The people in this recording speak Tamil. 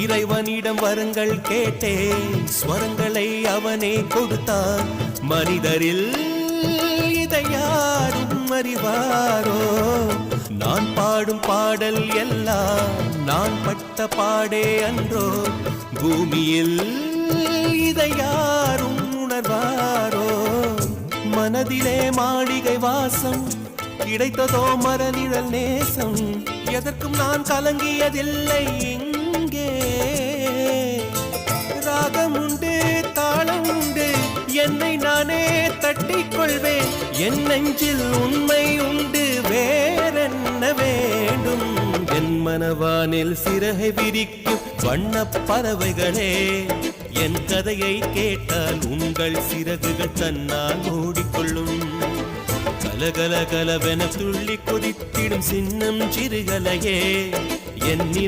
இறைவனிடம் வரங்கள் கேட்டேன், ஸ்வரங்களை அவனே கொடுத்தான். மனிதரில் இதை யாரும் அறிவாரோ? நான் பாடும் பாடல் எல்லாம் நான் பட்ட பாடே அன்றோ? பூமியில் இதை யாரும் உணர்வாரோ? மனதிலே மாளிகை வாசம், கிடைத்ததோ மரநிழல் நேசம். எதற்கும் நான் கலங்கியதில்லை இங்கே. ராகம் உண்டு, தாளம் உண்டு, என்னை நானே தட்டிக் கொள்வேன். என் நெஞ்சில் உண்மை உண்டு, வேறென்ன வேண்டும்? என் மனவானில் சிறகை விரிக்கும் வண்ணப் பறவைகளே, என் கதையை கேட்டால் உங்கள் சிறகுகள் தன்னால் மூடிக்கொள்ளும். கலகல கலவென துள்ளி கொதித்திடும் சின்னம் சிறுகலையே, என்